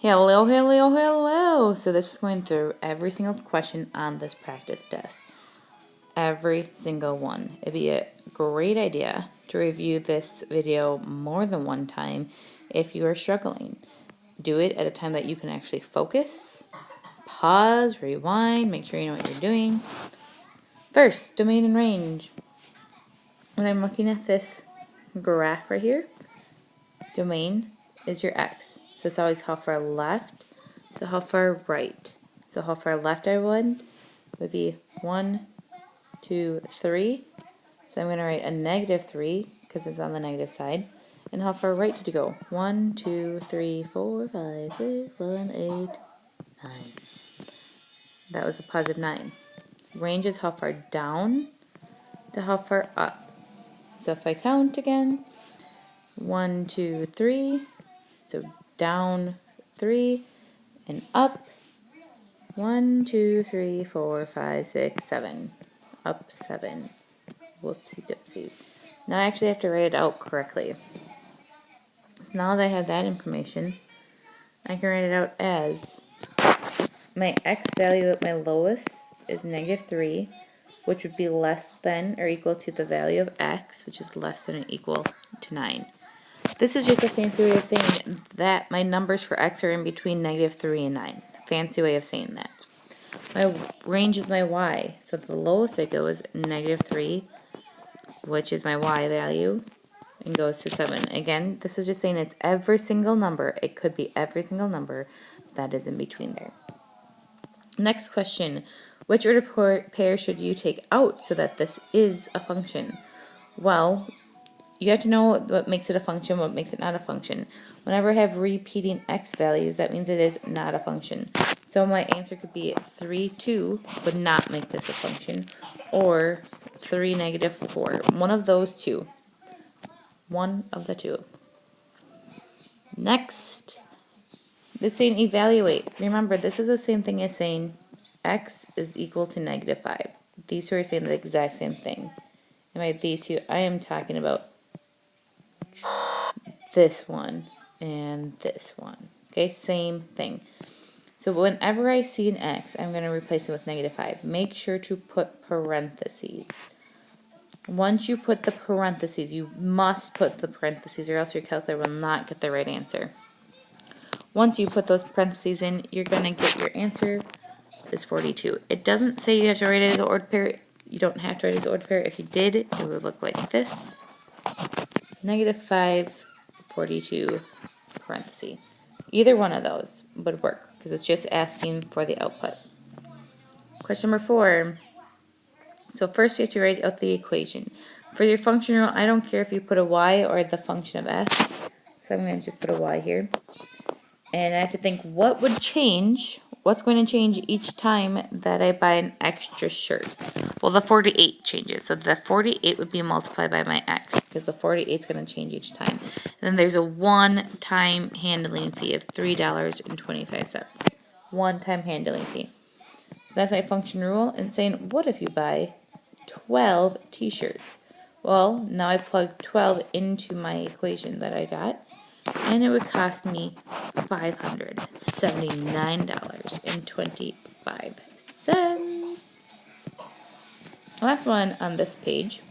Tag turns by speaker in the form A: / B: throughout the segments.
A: Hello, hello, hello. So this is going through every single question on this practice test. Every single one. It'd be a great idea to review this video more than one time if you are struggling. Do it at a time that you can actually focus, pause, rewind, make sure you know what you're doing. First, domain and range. When I'm looking at this graph right here, domain is your x. So it's always how far left to how far right. So how far left I would be 1, 2, 3. So I'm going to write a -3 because it's on the negative side. And how far right did you go? 1, 2, 3, 4, 5, 6, 7, 8, 9. That was a positive 9. Range is how far down to how far up. So if I count again, 1, 2, 3. So down 3 and up 1, 2, 3, 4, 5, 6, 7. Up 7. Whoopsie doopsie. Now I actually have to write it out correctly. So now that I have that information, I can write it out as my x value at my lowest is -3, which would be less than or equal to the value of x, which is less than or equal to 9. This is just a fancy way of saying that my numbers for x are in between -3 and 9. Fancy way of saying that. My range is my y, so the lowest I go is -3, which is my y value, and goes to 7. Again, this is just saying it's every single number. It could be every single number that is in between there. Next question, which order pair should you take out so that this is a function? Well, you have to know what makes it a function, what makes it not a function. Whenever I have repeating x values, that means it is not a function. So my answer could be 3, 2 would not make this a function, or 3, -4. One of those two. One of the two. Next, it's saying evaluate. Remember, this is the same thing as saying x is equal to -5. These two are saying the exact same thing. And by these two, I am talking about this one and this one. Okay, same thing. So whenever I see an x, I'm going to replace it with -5. Make sure to put parentheses. Once you put the parentheses, you must put the parentheses or else your calculator will not get the right answer. Once you put those parentheses in, you're going to get your answer is 42. It doesn't say you have to write it as an ordered pair. You don't have to write it as an ordered pair. If you did, it would look like this. -5, 42, parentheses. Either one of those would work because it's just asking for the output. Question number 4. So first you have to write out the equation. For your function rule, I don't care if you put a y or the function of f. So I'm going to just put a y here. And I have to think what would change, what's going to change each time that I buy an extra shirt. Well, the 48 changes. So the 48 would be multiplied by my x because the 48 is going to change each time. And then there's a one-time handling fee of $3.25. One-time handling fee. So that's my function rule. And saying, what if you buy 12 t-shirts? Well, now I plug 12 into my equation that I got, and it would cost me $579.25. Last one on this page,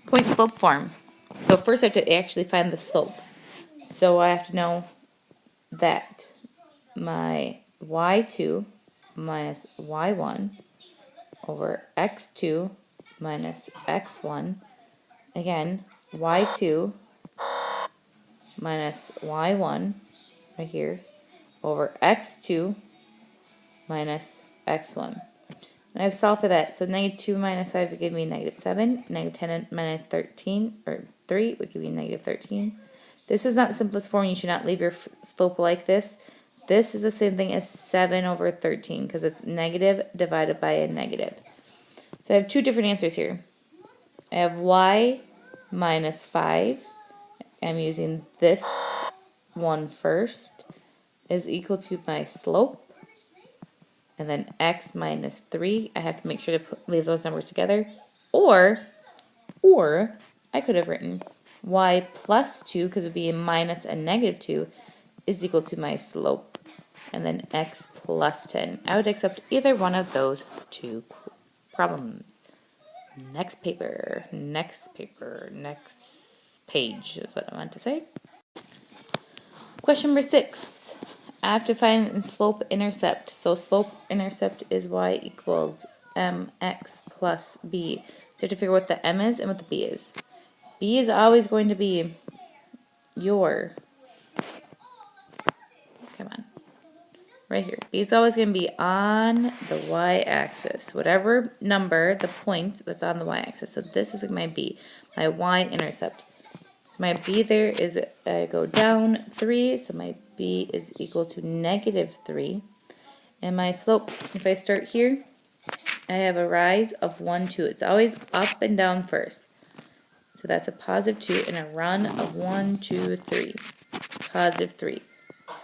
A: point slope form. So first I have to actually find the slope. So I have to know that my y2 minus y1 over x2 minus x1, again, y2 minus y1 right here over x2 minus x1. And I've solved for that. So -2 minus 5 would give me -7. -10 minus 13, or 3, would give me -13. This is not the simplest form. You should not leave your slope like this. This is the same thing as 7 over 13 because it's negative divided by a negative. So I have two different answers here. I have y minus 5. I'm using this one first is equal to my slope. And then x minus 3. I have to make sure to leave those numbers together. Or I could have written y plus 2 because it would be a minus a -2 is equal to my slope, and then x plus 10. I would accept either one of those two problems. Next paper, next page is what I want to say. Question number 6. I have to find slope intercept. So slope intercept is y equals mx plus b. So you have to figure what the m is and what the b is. B is always going to be your, come on, right here. B is always going to be on the y-axis. Whatever number, the point that's on the y-axis. So this is my b, my y-intercept. So my b there is, I go down 3, so my b is equal to negative 3. And my slope, if I start here, I have a rise of 1, 2. It's always up and down first. So that's a positive 2 and a run of 1, 2, 3. Positive 3.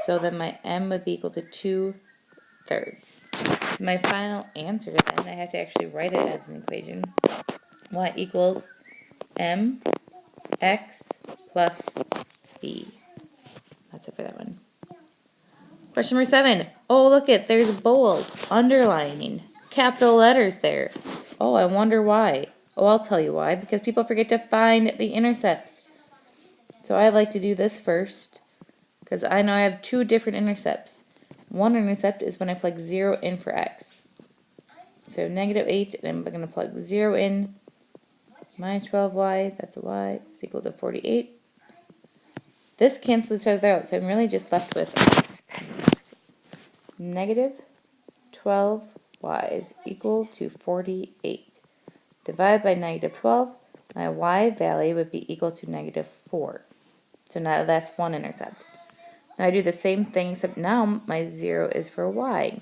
A: So then my m would be equal to 2/3. My final answer then, I have to actually write it as an equation. Y equals m x plus b. That's it for that one. Question number 7. Oh, look it, there's bold, underlining, capital letters there. Oh, I wonder why. Oh, I'll tell you why. Because people forget to find the intercepts. So I like to do this first, because I know I have 2 different intercepts. One intercept is when I plug 0 in for x. So negative 8, and I'm going to plug 0 in. Minus 12y, that's a y, is equal to 48. This cancels each other out, so I'm really just left with negative 12y is equal to 48. Divide by negative 12, my y value would be equal to negative 4. So now that's one intercept. Now I do the same thing, except now my 0 is for y.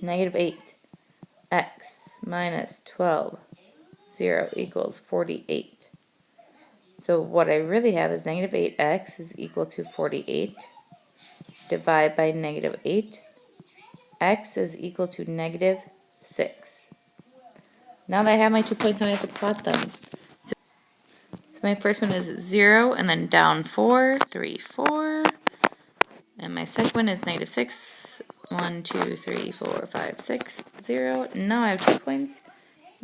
A: Negative 8, x minus 12, 0 equals 48. So what I really have is negative 8x is equal to 48. Divide by negative 8. X is equal to negative 6. Now that I have my 2 points, I have to plot them. So my first one is 0, and then down 4, 3, 4. And my second one is negative 6. 1, 2, 3, 4, 5, 6, 0. Now I have 2 points.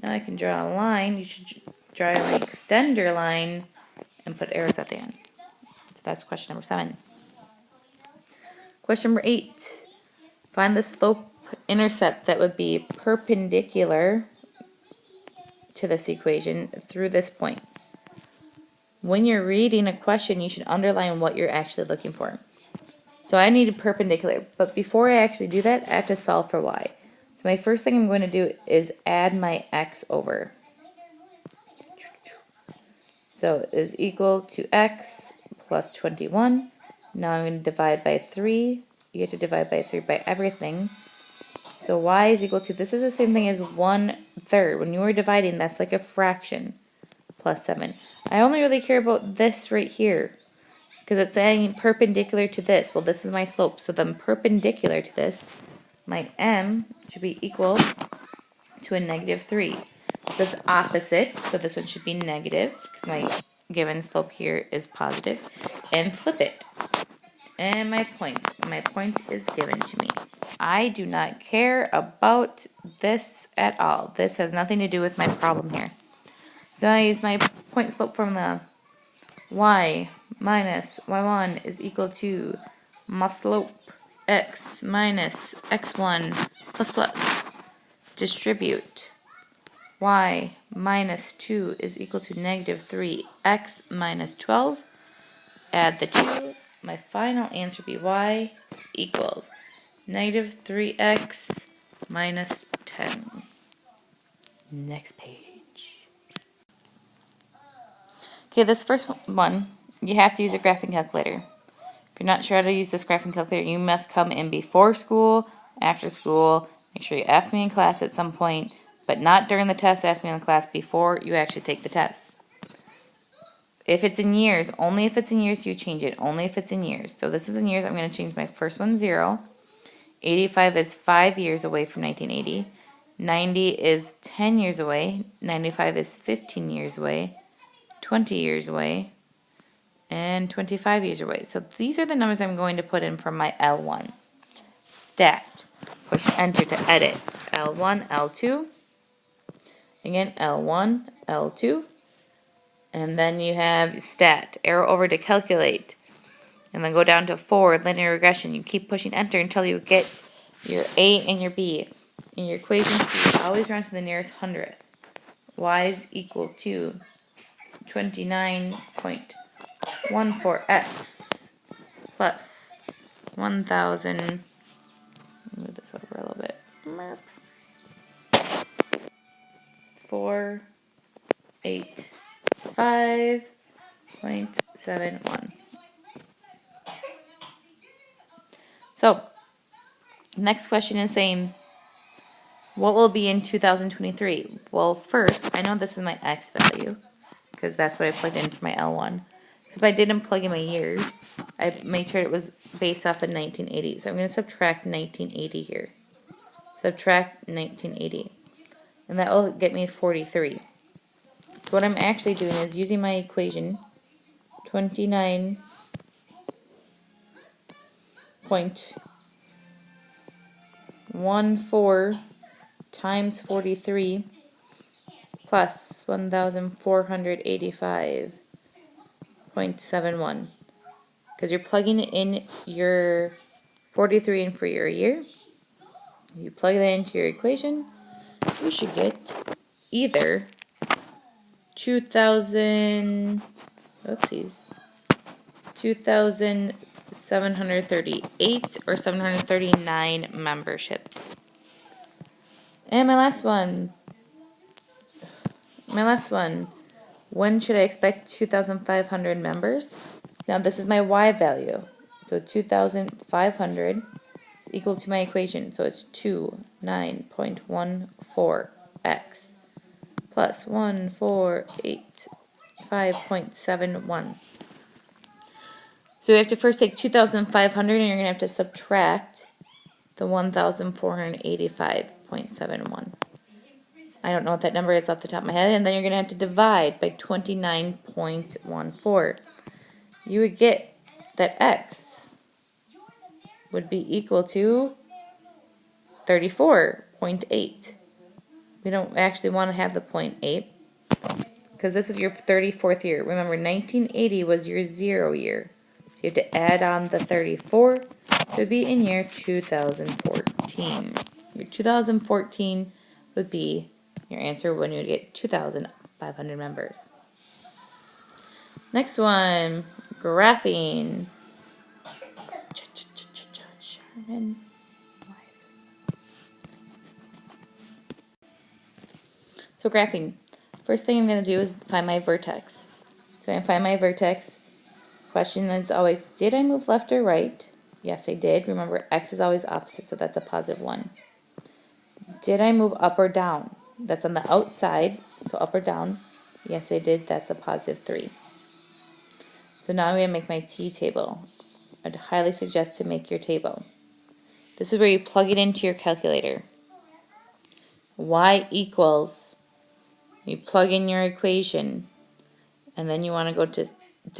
A: Now I can draw a line. You should draw an extender line and put arrows at the end. So that's question number 7. Question number 8. Find the slope intercept that would be perpendicular to this equation through this point. When you're reading a question, you should underline what you're actually looking for. So I need a perpendicular, but before I actually do that, I have to solve for y. So my first thing I'm going to do is add my x over. So it is equal to x plus 21. Now I'm going to divide by 3. You have to divide by 3 by everything. So y is equal to, this is the same thing as 1/3. When you are dividing, that's like a fraction, plus 7. I only really care about this right here, because it's saying perpendicular to this. Well, this is my slope, so then perpendicular to this, my m should be equal to a negative 3. So it's opposite, so this one should be negative, because my given slope here is positive, and flip it. And my point is given to me. I do not care about this at all. This has nothing to do with my problem here. So I use my point slope formula. Y minus y1 is equal to my slope x minus x1 plus plus. Distribute. Y minus 2 is equal to negative 3x minus 12. Add the 2. My final answer would be y equals negative 3x minus 10. Next page. Okay, this first one, you have to use a graphing calculator. If you're not sure how to use this graphing calculator, you must come in before school, after school. Make sure you ask me in class at some point, but not during the test. Ask me in the class before you actually take the test. If it's in years, only if it's in years you change it. Only if it's in years. So this is in years. I'm going to change my first one 0. 85 is 5 years away from 1980. 90 is 10 years away. 95 is 15 years away. 20 years away. and 25 years away. So these are the numbers I'm going to put in from my L1. Stat. Push enter to edit. L1, L2. Again, L1, L2. And then you have stat. Arrow over to calculate. And then go down to 4, linear regression. You keep pushing enter until you get your A and your B. And your equation speed always runs to the nearest hundredth. Y is equal to 29.14x plus 1,000. Move this over a little bit. 485.71. So, next question is saying, what will be in 2023? Well, first, I know this is my x value, because that's what I plugged in for my L1. If I didn't plug in my years, I made sure it was based off of 1980. So I'm going to subtract 1980 here. Subtract 1980. And that will get me 43. So what I'm actually doing is using my equation, 29.14 times 43 plus 1,485.71. Because you're plugging in your 43 in for your year. You plug that into your equation, you should get either 2,738 or 739 memberships. And my last one. When should I expect 2,500 members? Now this is my Y value. So 2,500 is equal to my equation. So it's 29.14x plus 1,485.71. So we have to first take 2,500 and you're going to have to subtract the 1,485.71. I don't know what that number is off the top of my head. And then you're going to have to divide by 29.14. You would get that x would be equal to 34.8. We don't actually want to have the 0.8 because this is your 34th year. Remember, 1980 was your 0 year. So you have to add on the 34. It would be in year 2014. Your 2014 would be your answer when you would get 2,500 members. Next one, graphing. So graphing. First thing I'm going to do is find my vertex. So I find my vertex. Question is always, did I move left or right? Yes, I did. Remember, x is always opposite, so that's a positive 1. Did I move up or down? That's on the outside, so up or down. Yes, I did. That's a positive 3. So now I'm going to make my t-table. I'd highly suggest to make your table. This is where you plug it into your calculator. Y equals, you plug in your equation, and then you want to go to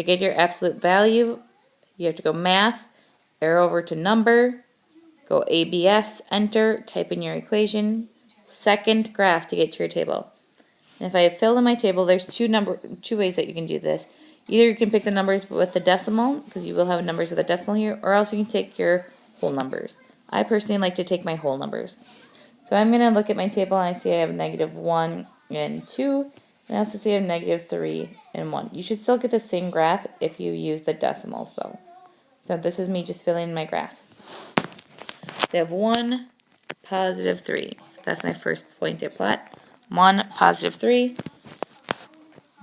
A: get your absolute value, you have to go math, arrow over to number, go ABS, enter, type in your equation, second graph to get to your table. And if I fill in my table, there's two ways that you can do this. Either you can pick the numbers with the decimal, because you will have numbers with a decimal here, or else you can take your whole numbers. I personally like to take my whole numbers. So I'm going to look at my table and I see I have -1 and 2, and I also see I have -3 and 1. You should still get the same graph if you use the decimals though. So this is me just filling in my graph. They have 1, +3. So that's my first point to plot. 1, +3,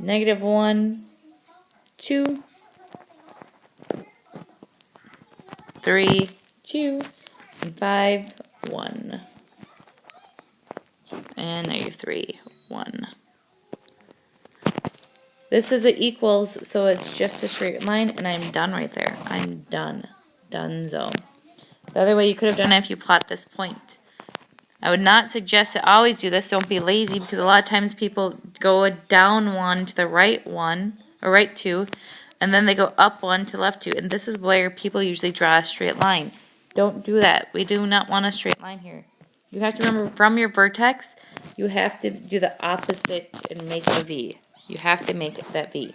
A: -1, 2, 3, 2, and 5, 1. And -3, 1. This is an equals, so it's just a straight line, and I'm done right there. I'm done. Donezo. The other way you could have done it if you plot this point. I would not suggest to always do this. Don't be lazy, because a lot of times people go down 1 to the right 1, or right 2, and then they go up 1 to left 2, and this is where people usually draw a straight line. Don't do that. We do not want a straight line here. You have to remember, from your vertex, you have to do the opposite and make a V. You have to make that V.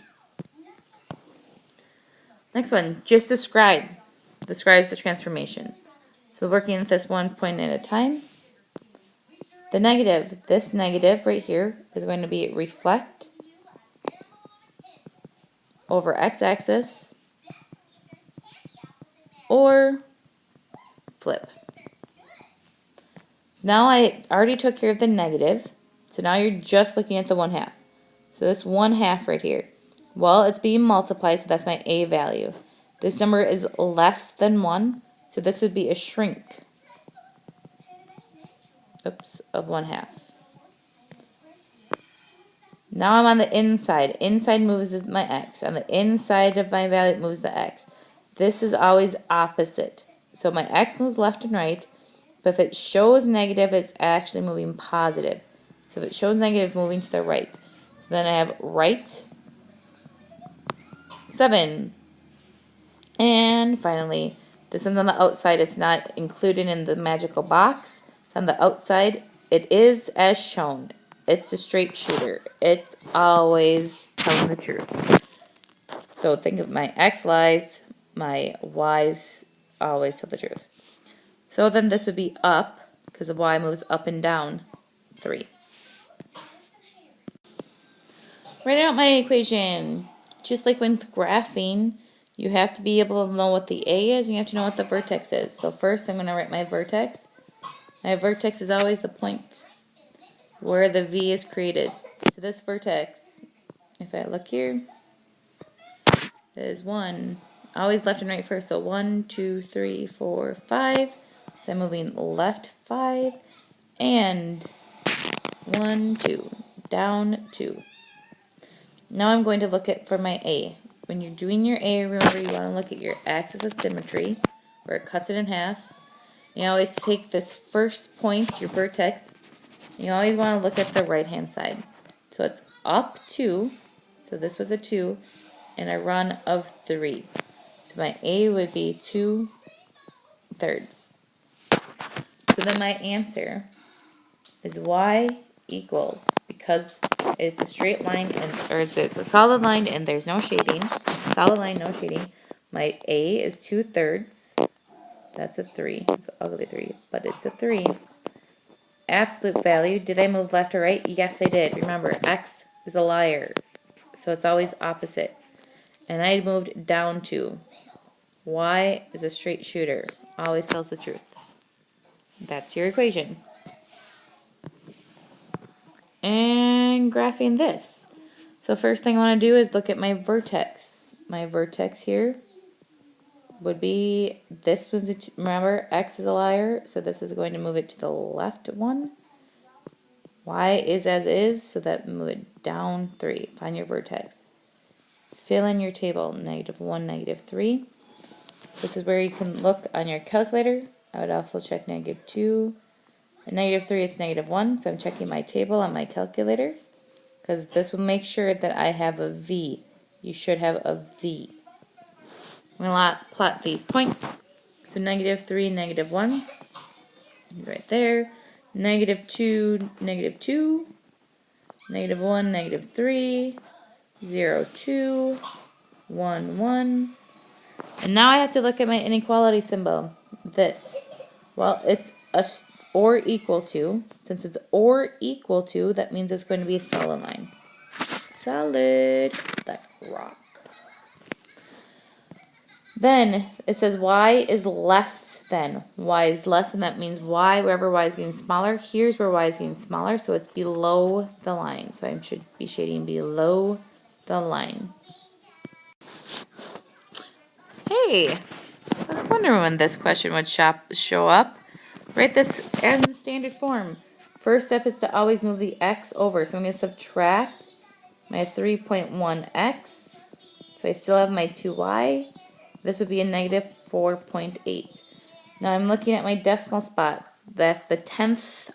A: Next one, just describes the transformation. So working with this 1 point at a time. The negative, this negative right here is going to be reflect over x-axis or flip. Now I already took care of the negative, so now you're just looking at the 1/2. So this 1/2 right here, well, it's being multiplied, so that's my A value. This number is less than 1, so this would be a shrink. Oops, of 1/2. Now I'm on the inside. Inside moves my x. On the inside of my value, it moves the x. This is always opposite. So my x moves left and right, but if it shows negative, it's actually moving positive. So if it shows negative, moving to the right. So then I have right 7. And finally, this one's on the outside. It's not included in the magical box. It's on the outside. It is as shown. It's a straight shooter. It's always telling the truth. So think of my X lies, my Y's always tell the truth. So then this would be up, because the Y moves up and down 3. Write out my equation. Just like when graphing, you have to be able to know what the A is, and you have to know what the vertex is. So first I'm going to write my vertex. My vertex is always the point where the V is created. So this vertex, if I look here, is 1. Always left and right first. So 1, 2, 3, 4, 5. So I'm moving left 5 and 1, 2, down 2. Now I'm going to look at for my A. When you're doing your A, remember you want to look at your axis of symmetry, where it cuts it in half. You always take this first point, your vertex, you always want to look at the right-hand side. So it's up 2, so this was a 2, and a run of 3. So my A would be 2/3. So then my answer is Y equals, because it's a straight line, or it's a solid line and there's no shading, solid line, no shading, my A is 2/3. That's a 3. It's an ugly 3, but it's a 3. Absolute value, did I move left or right? Yes, I did. Remember, X is a liar, so it's always opposite. And I moved down 2. Y is a straight shooter, always tells the truth. That's your equation. And graphing this. So first thing I want to do is look at my vertex. My vertex here would be, this moves it, remember, X is a liar, so this is going to move it to the left 1. Y is as is, so that move it down 3. Find your vertex. Fill in your table, -1, -3. This is where you can look on your calculator. I would also check -2. At -3, it's -1, so I'm checking my table on my calculator, because this will make sure that I have a V. You should have a V. I'm going to plot these points. So -3, -1, right there. -2, -2, -1, -3, 0, 2, 1, 1. And now I have to look at my inequality symbol. This. Well, it's a or equal to. Since it's or equal to, that means it's going to be a solid line. Solid like rock. Then it says Y is less than. Y is less than, that means Y, wherever Y is getting smaller, here's where Y is getting smaller, so it's below the line. So I should be shading below the line. Hey, I was wondering when this question would show up. Write this in standard form. First step is to always move the X over. So I'm going to subtract my 3.1X. So I still have my 2Y. This would be a -4.8. Now I'm looking at my decimal spots. That's the 10th.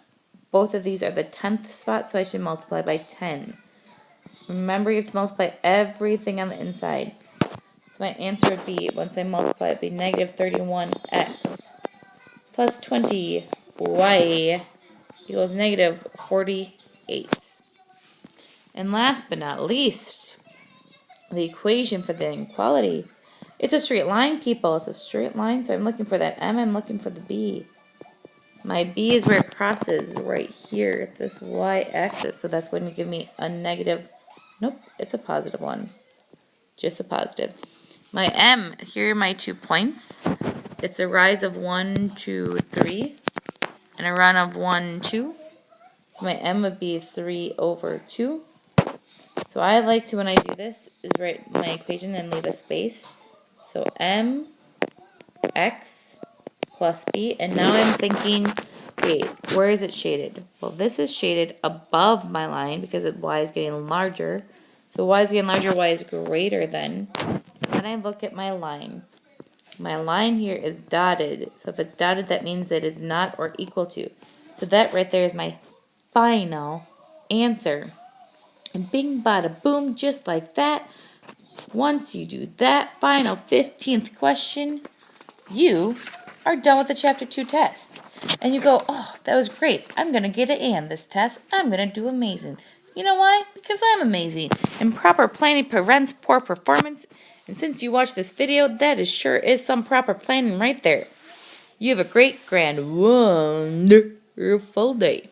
A: Both of these are the 10th spot, so I should multiply by 10. Remember, you have to multiply everything on the inside. my answer would be, once I multiply, it would be negative 31x plus 20y equals negative 48. And last but not least, the equation for the inequality. It's a straight line, people. It's a straight line, so I'm looking for that m, I'm looking for the b. My b is where it crosses right here at this y-axis, so that's going to give me a negative, nope, it's a positive one. Just a positive. My m, here are my 2 points. It's a rise of 1, 2, 3, and a run of 1, 2. My m would be 3 over 2. So I like to, when I do this, is write my equation and leave a space. So m x plus b, and now I'm thinking, wait, where is it shaded? Well, this is shaded above my line because y is getting larger. So y is getting larger, y is greater than. And then I look at my line. My line here is dotted. So if it's dotted, that means it is not or equal to. So that right there is my final answer. And bing, bada, boom, just like that. Once you do that final 15th question, you are done with the Chapter 2 test. And you go, oh, that was great. I'm going to get an A on this test. I'm going to do amazing. You know why? Because I'm amazing. And proper planning prevents poor performance. And since you watched this video, that is sure is some proper planning right there. You have a great, grand, wonderful day.